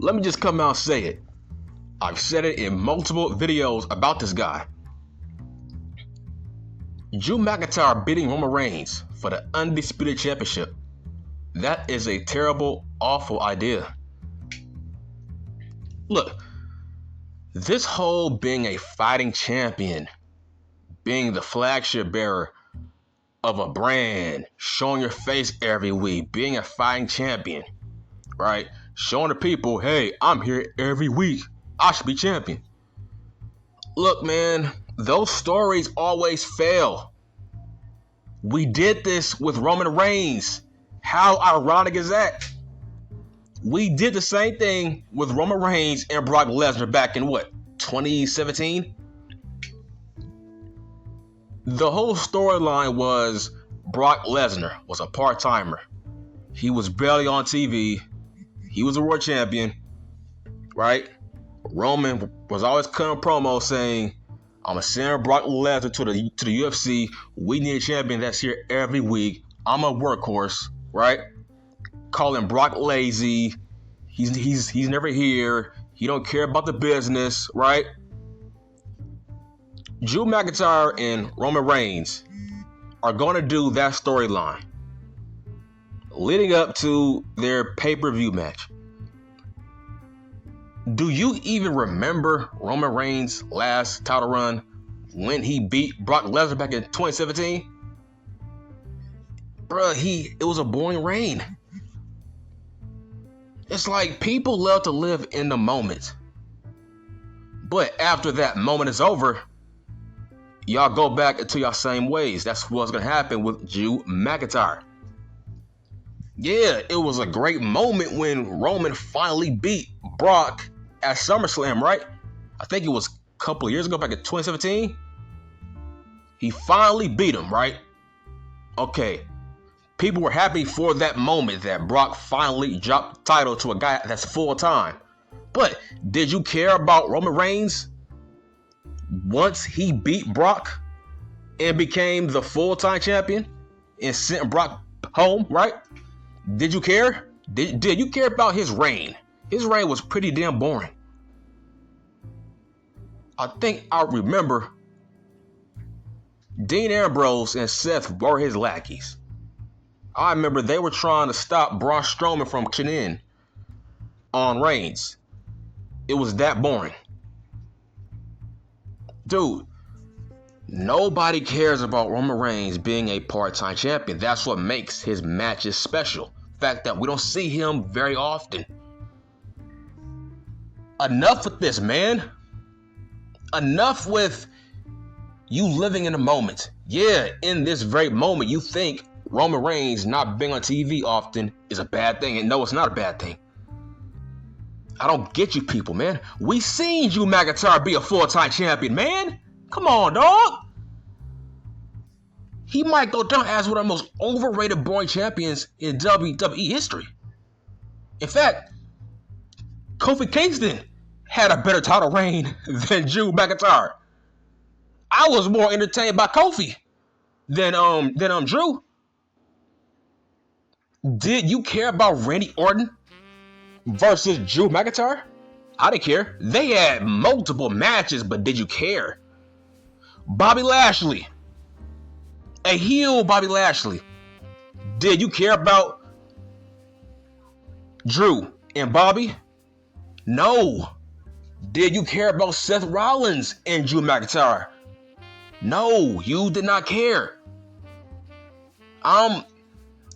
Let me just come out and say it. I've said it in multiple videos about this guy. Drew McIntyre beating Roman Reigns for the undisputed championship. That is a terrible, awful idea. Look, this whole being a fighting champion, being the flagship bearer of a brand, showing your face every week, being a fighting champion, right? Showing the people, hey, I'm here every week. I should be champion. Look, man, those stories always fail. We did this with Roman Reigns. How ironic is that? We did the same thing with Roman Reigns and Brock Lesnar back in what, 2017? The whole storyline was Brock Lesnar was a part-timer. He was barely on TV. He was a world champion, right? Roman was always cutting promo saying, I'm going to send Brock Lesnar to the UFC. We need a champion that's here every week. I'm a workhorse, right? Calling Brock lazy. He's never here. He don't care about the business, right? Drew McIntyre and Roman Reigns are going to do that storyline leading up to their pay-per-view match. Do you even remember Roman Reigns' last title run when he beat Brock Lesnar back in 2017? Bruh, it was a boring reign. It's like people love to live in the moment. But after that moment is over, y'all go back into your same ways. That's what's going to happen with Drew McIntyre. Yeah, it was a great moment when Roman finally beat Brock at SummerSlam, right? I think it was a couple of years ago, back in 2017. He finally beat him, right? Okay. People were happy for that moment that Brock finally dropped the title to a guy that's full-time. But did you care about Roman Reigns once he beat Brock and became the full-time champion and sent Brock home, right? Did you care? Did you care about his reign? His reign was pretty damn boring. I think I remember Dean Ambrose and Seth were his lackeys. I remember they were trying to stop Braun Strowman from cashing in on Reigns. It was that boring. Dude, nobody cares about Roman Reigns being a part-time champion. That's what makes his matches special. The fact that we don't see him very often. Enough with this, man. Enough with you living in the moment. Yeah, in this very moment, you think Roman Reigns not being on TV often is a bad thing. And no, it's not a bad thing. I don't get you people, man. We seen Drew McIntyre be a full-time champion, man. Come on, dog. He might go down as one of the most overrated boring champions in WWE history. In fact, Kofi Kingston had a better title reign than Drew McIntyre. I was more entertained by Kofi than Drew. Did you care about Randy Orton versus Drew McIntyre? I didn't care. They had multiple matches, but did you care? Bobby Lashley, a heel Bobby Lashley. Did you care about Drew and Bobby? No. Did you care about Seth Rollins and Drew McIntyre? No, you did not care. I'm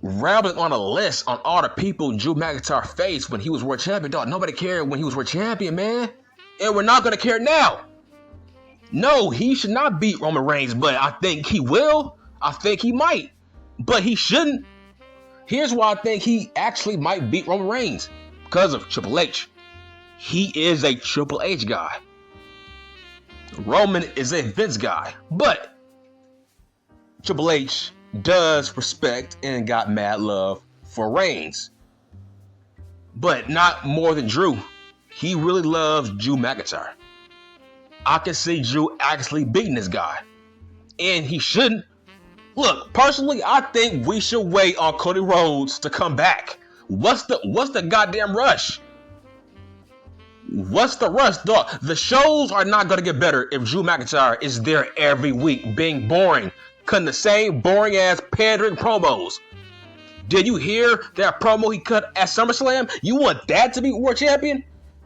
rambling on a list on all the people Drew McIntyre faced when he was world champion. Dog, nobody cared when he was world champion, man. And we're not going to care now. No, he should not beat Roman Reigns, but I think he will. I think he might, but he shouldn't. Here's why I think he actually might beat Roman Reigns. Because of Triple H. He is a Triple H guy. Roman is a Vince guy. But Triple H does respect and got mad love for Reigns. But not more than Drew. He really loves Drew McIntyre. I can see Drew actually beating this guy. And he shouldn't. Look, personally, I think we should wait on Cody Rhodes to come back. What's the goddamn rush? What's the rush, dog? The shows are not going to get better if Drew McIntyre is there every week being boring, cutting the same boring ass pandering promos. Did you hear that promo he cut at SummerSlam? You want that to be world champion?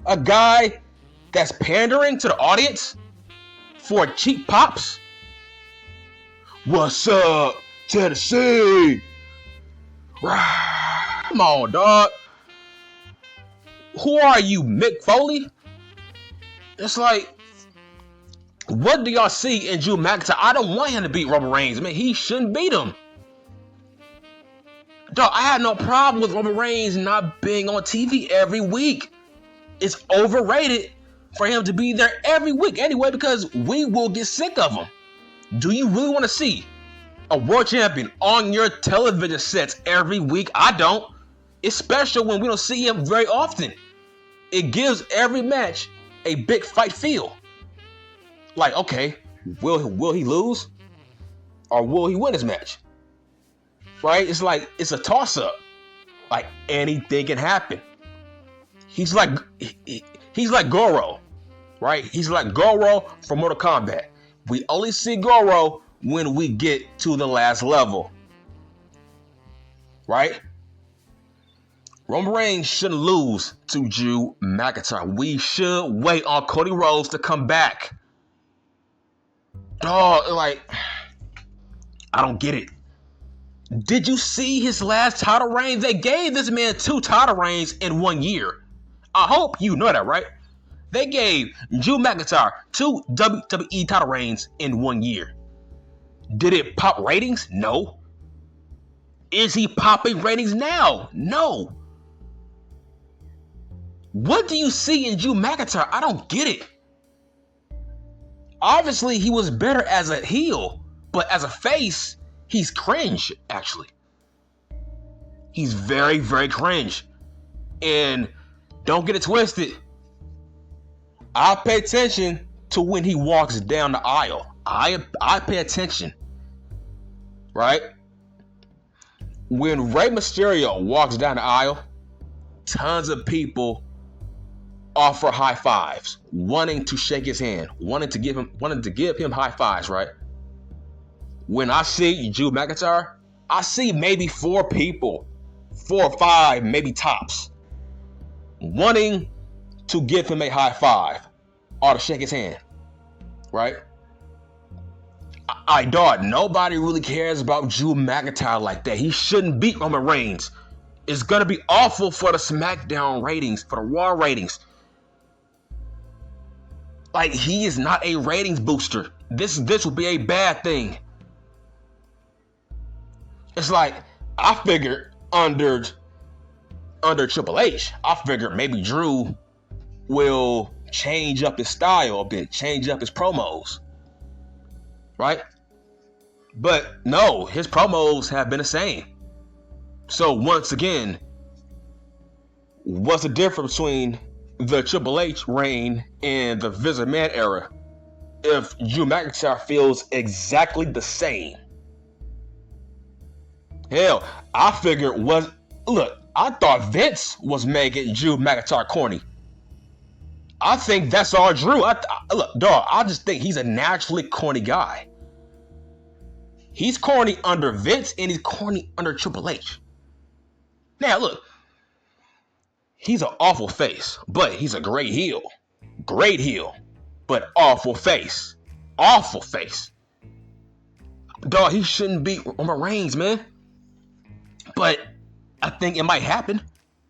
A guy that's pandering to the audience for cheap pops? What's up, Tennessee? Come on, dog. Who are you, Mick Foley? It's like, what do y'all see in Drew McIntyre? I don't want him to beat Roman Reigns. Man, he shouldn't beat him. Dog, I had no problem with Roman Reigns not being on TV every week. It's overrated for him to be there every week anyway, because we will get sick of him. Do you really want to see a world champion on your television sets every week? I don't. It's special when we don't see him very often. It gives every match a big fight feel. Like, okay, will he lose? Or will he win his match? Right? It's like, it's a toss-up. Like, anything can happen. He's like Goro, right? He's like Goro from Mortal Kombat. We only see Goro when we get to the last level. Right? Roman Reigns shouldn't lose to Drew McIntyre. We should wait on Cody Rhodes to come back. Dog, like, I don't get it. Did you see his last title reign? They gave this man 2 title reigns in 1 year. I hope you know that, right? They gave Drew McIntyre 2 WWE title reigns in 1 year. Did it pop ratings? No. Is he popping ratings now? No. What do you see in Drew McIntyre? I don't get it. Obviously, he was better as a heel, but as a face, he's cringe, actually. He's very, very cringe. And don't get it twisted. I pay attention to when he walks down the aisle. I pay attention. Right? When Rey Mysterio walks down the aisle, tons of people offer high fives, wanting to shake his hand, wanting to give him high fives, right? When I see Drew McIntyre, I see maybe 4 people, 4 or 5, maybe tops, wanting to give him a high five or to shake his hand, right? Dog, nobody really cares about Drew McIntyre like that. He shouldn't beat Roman Reigns. It's gonna be awful for the SmackDown ratings, for the Raw ratings. Like, he is not a ratings booster. This will be a bad thing. It's like, I figured under Triple H, I figured maybe Drew will change up his style a bit, change up his promos, right? But no, his promos have been the same. So once again, what's the difference between the Triple H reign and the Vince McMahon era if Drew McIntyre feels exactly the same? Hell, I figured I thought Vince was making Drew McIntyre corny. I think that's all Drew. I just think he's a naturally corny guy. He's corny under Vince and he's corny under Triple H. Now look, he's an awful face, but he's a great heel. Great heel, but awful face. Awful face. Dog, he shouldn't beat Roman Reigns, man. But I think it might happen.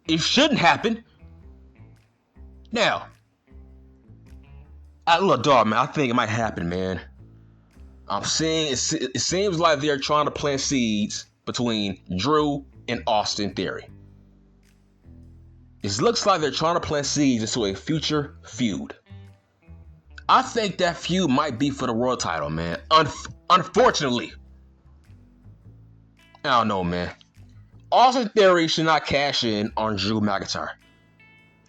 It shouldn't happen. Now, look, dog, man, I think it might happen, man. I'm seeing it seems like they're trying to plant seeds between Drew and Austin Theory. It looks like they're trying to plant seeds into a future feud. I think that feud might be for the world title, man. Unfortunately. I don't know, man. Austin Theory should not cash in on Drew McIntyre.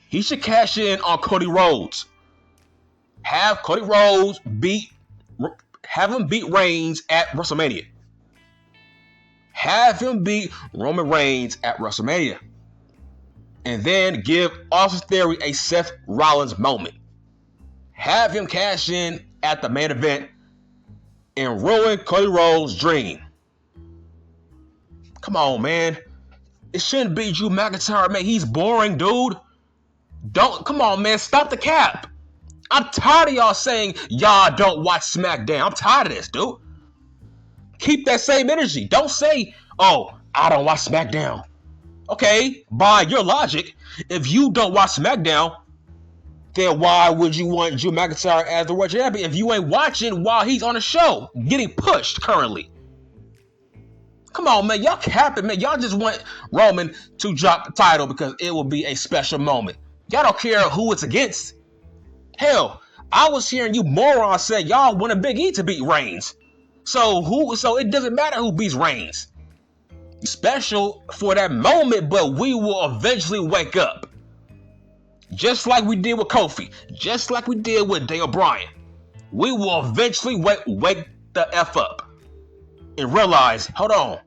He should cash in on Cody Rhodes. Have Cody Rhodes have him beat Reigns at WrestleMania. Have him beat Roman Reigns at WrestleMania. and then give Austin Theory a Seth Rollins moment. Have him cash in at the main event and ruin Cody Rhodes' dream. Come on, man. It shouldn't be Drew McIntyre, man. He's boring, dude. Come on, man. Stop the cap. I'm tired of y'all saying y'all don't watch SmackDown. I'm tired of this, dude. Keep that same energy. Don't say, oh, I don't watch SmackDown. Okay, by your logic, if you don't watch SmackDown, then why would you want Drew McIntyre as the world champion if you ain't watching while he's on the show, getting pushed currently? Come on, man. Y'all capping, man. Y'all just want Roman to drop the title because it will be a special moment. Y'all don't care who it's against. Hell, I was hearing you morons say y'all wanted Big E to beat Reigns. So it doesn't matter who beats Reigns. Special for that moment, but we will eventually wake up. Just like we did with Kofi. Just like we did with Daniel Bryan. We will eventually wake the F up. And realize, hold on.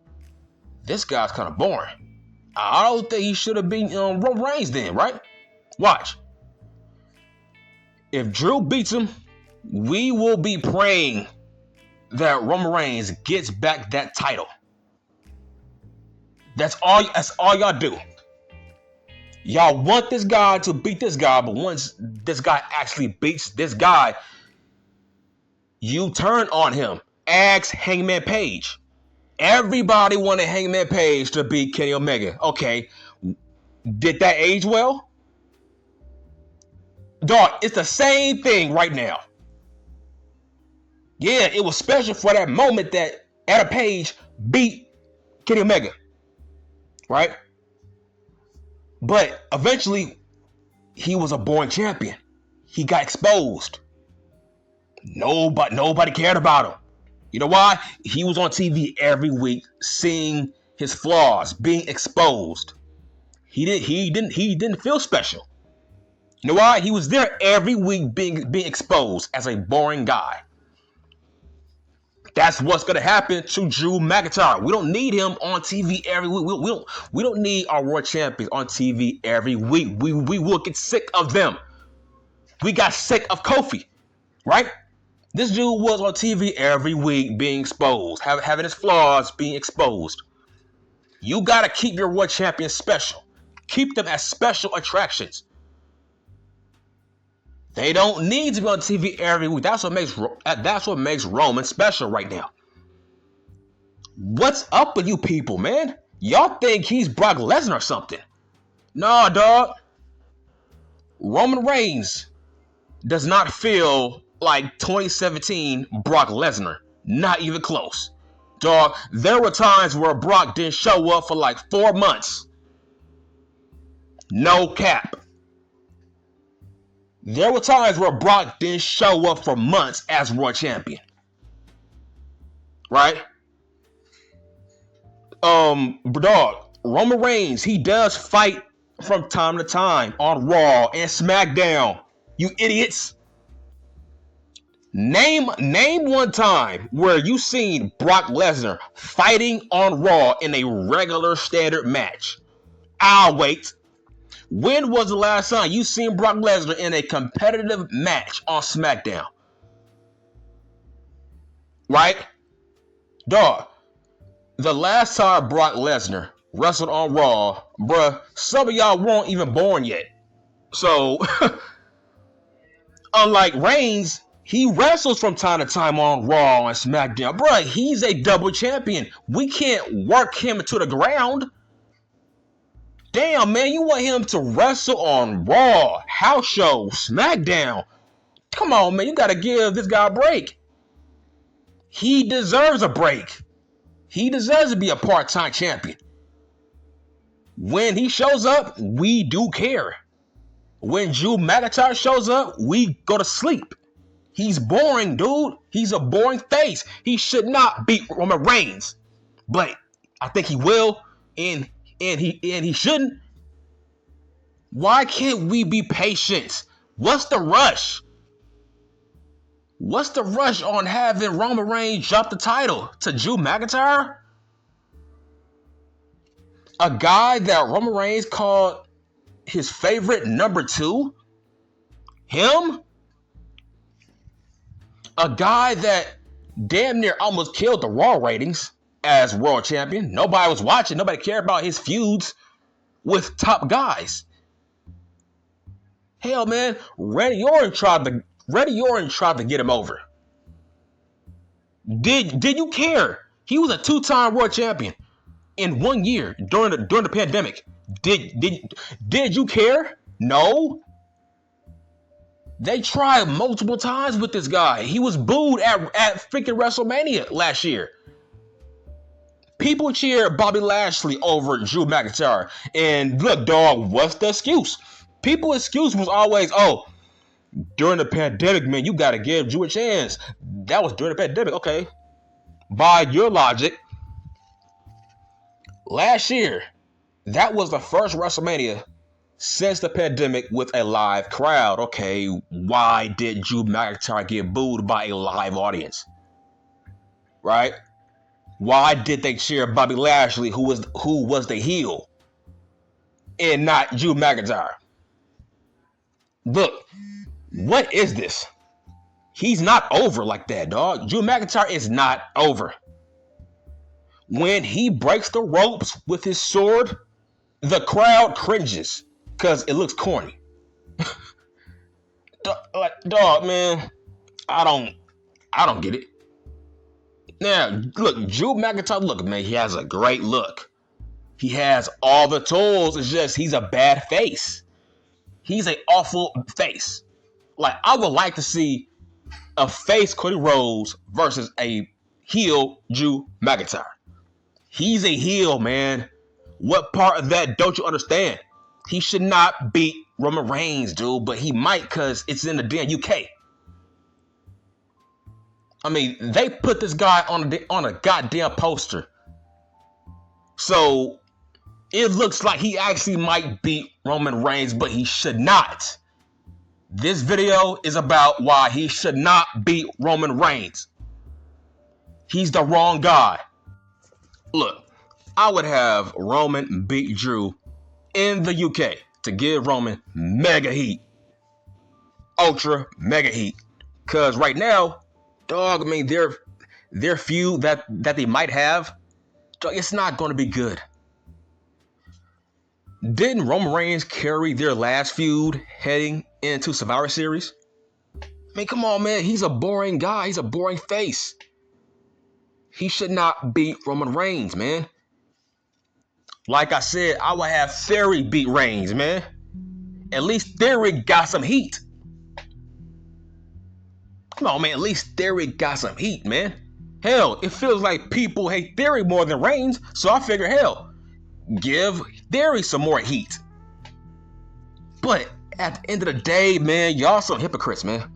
This guy's kind of boring. I don't think he should have been Roman Reigns then, right? Watch. If Drew beats him, we will be praying that Roman Reigns gets back that title. That's all y'all do. Y'all want this guy to beat this guy, but once this guy actually beats this guy, you turn on him. Ask Hangman Page. Everybody wanted Hangman Page to beat Kenny Omega. Okay, did that age well? Dog, it's the same thing right now. Yeah, it was special for that moment that Adam Page beat Kenny Omega. Right? But eventually, he was a boring champion. He got exposed. Nobody cared about him. You know why? He was on TV every week, seeing his flaws, being exposed. He didn't feel special. You know why? He was there every week being exposed as a boring guy. That's what's gonna happen to Drew McIntyre. We don't need him on TV every week. We don't need our world champions on TV every week. We will get sick of them. We got sick of Kofi, right? This dude was on TV every week being exposed, having his flaws being exposed. You gotta keep your world champions special. Keep them as special attractions. They don't need to be on TV every week. That's what makes Roman special right now. What's up with you people, man? Y'all think he's Brock Lesnar or something? Nah, dog. Roman Reigns does not feel like 2017 Brock Lesnar. Not even close. Dog, there were times where Brock didn't show up for like 4 months. No cap. There were times where Brock didn't show up for months as world champion. Right? Dog, Roman Reigns, he does fight from time to time on Raw and SmackDown. You idiots. Name one time where you seen Brock Lesnar fighting on Raw in a regular standard match. I'll wait. When was the last time you seen Brock Lesnar in a competitive match on SmackDown? Right? Dog, the last time Brock Lesnar wrestled on Raw, bruh, some of y'all weren't even born yet. So, unlike Reigns, he wrestles from time to time on Raw and SmackDown. Bruh, he's a double champion. We can't work him into the ground. Damn, man, you want him to wrestle on Raw, house show, SmackDown. Come on, man, you gotta give this guy a break. He deserves a break. He deserves to be a part-time champion. When he shows up, we do care. When Drew McIntyre shows up, we go to sleep. He's boring, dude. He's a boring face. He should not beat Roman Reigns. But I think he will, and he shouldn't. Why can't we be patient? What's the rush? What's the rush on having Roman Reigns drop the title to Drew McIntyre? A guy that Roman Reigns called his favorite number 2? Him? A guy that damn near almost killed the Raw ratings as world champion. Nobody was watching. Nobody cared about his feuds with top guys. Hell, man, Randy Orton tried to get him over. Did you care? He was a 2-time world champion in 1 year during the pandemic. Did you care? No. They tried multiple times with this guy. He was booed at freaking WrestleMania last year. People cheered Bobby Lashley over Drew McIntyre. And look, dog, what's the excuse? People's excuse was always, oh, during the pandemic, man, you got to give Drew a chance. That was during the pandemic. Okay. By your logic, last year, that was the first WrestleMania since the pandemic with a live crowd. Okay, why did Drew McIntyre get booed by a live audience? Right? Why did they cheer Bobby Lashley, who was the heel, and not Drew McIntyre? Look, what is this? He's not over like that, dog. Drew McIntyre is not over. When he breaks the ropes with his sword, the crowd cringes because it looks corny. Dog, man, I don't get it. Now, look, Drew McIntyre, look, man, he has a great look. He has all the tools. It's just he's a bad face. He's an awful face. Like, I would like to see a face Cody Rhodes versus a heel Drew McIntyre. He's a heel, man. What part of that don't you understand? He should not beat Roman Reigns, dude, but he might because it's in the damn UK. I mean, they put this guy on a goddamn poster. So it looks like he actually might beat Roman Reigns, but he should not. This video is about why he should not beat Roman Reigns. He's the wrong guy. Look, I would have Roman beat Drew in the UK to give Roman mega heat. Ultra mega heat. Because right now, dog, I mean, their feud that they might have, dog, it's not going to be good. Didn't Roman Reigns carry their last feud heading into Survivor Series? I mean, come on, man. He's a boring guy. He's a boring face. He should not beat Roman Reigns, man. Like I said, I would have Theory beat Reigns, man. At least Theory got some heat. Come on, man. At least Theory got some heat, man. Hell, it feels like people hate Theory more than Reigns, so I figure, hell, give Theory some more heat. But at the end of the day, man, y'all some hypocrites, man.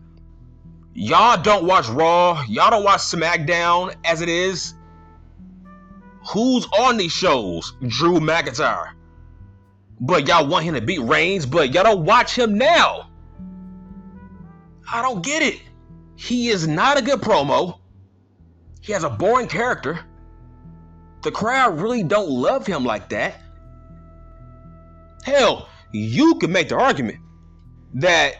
Y'all don't watch Raw. Y'all don't watch SmackDown as it is. Who's on these shows? Drew McIntyre. But y'all want him to beat Reigns, but y'all don't watch him now. I don't get it. He is not a good promo. He has a boring character. The crowd really don't love him like that. Hell, you can make the argument that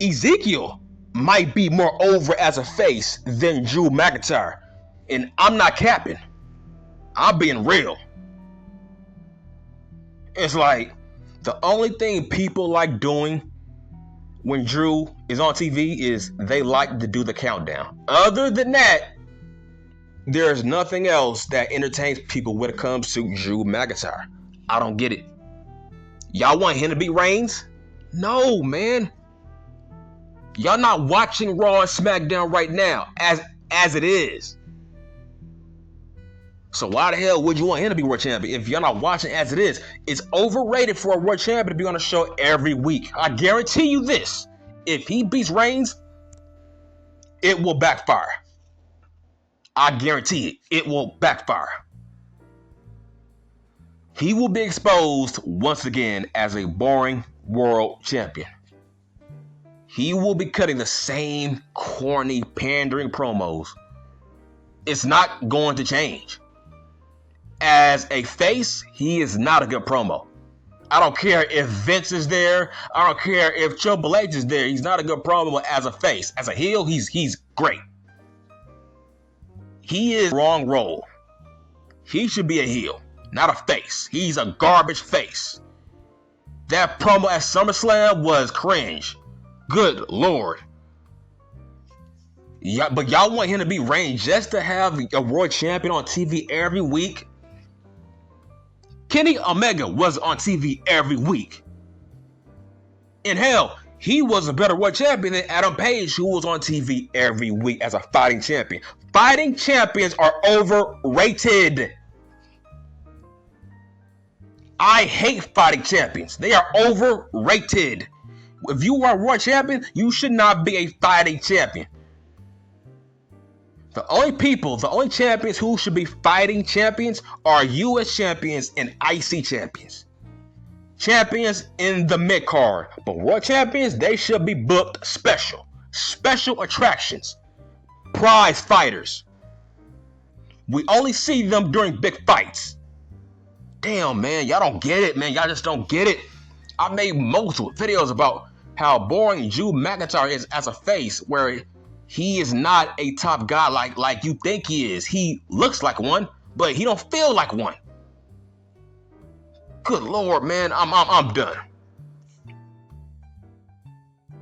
Ezekiel might be more over as a face than Drew McIntyre. And I'm not capping. I'm being real. It's like the only thing people like doing when Drew is on TV is they like to do the countdown. Other than that, there's nothing else that entertains people when it comes to Drew McIntyre. I don't get it. Y'all want him to beat Reigns? No, man. Y'all not watching Raw and SmackDown right now as it is. So why the hell would you want him to be world champion if you're not watching as it is? It's overrated for a world champion to be on a show every week. I guarantee you this. If he beats Reigns, it will backfire. I guarantee it. It will backfire. He will be exposed once again as a boring world champion. He will be cutting the same corny, pandering promos. It's not going to change. As a face, he is not a good promo. I don't care if Vince is there. I don't care if Triple H is there. He's not a good promo as a face. As a heel, he's great. He is wrong role. He should be a heel, not a face. He's a garbage face. That promo at SummerSlam was cringe. Good Lord. Yeah, but y'all want him to be Reigns just to have a world champion on TV every week? Kenny Omega was on TV every week. And hell, he was a better world champion than Adam Page, who was on TV every week as a fighting champion. Fighting champions are overrated. I hate fighting champions. They are overrated. If you are a world champion, you should not be a fighting champion. The only champions who should be fighting champions are US champions and IC champions. Champions in the mid-card. But world champions, they should be booked special. Special attractions. Prize fighters. We only see them during big fights. Damn, man, y'all don't get it, man. Y'all just don't get it. I made multiple videos about how boring Drew McIntyre is as a face, where he is not a top guy like you think he is. He looks like one, but he don't feel like one. Good Lord, man, I'm done.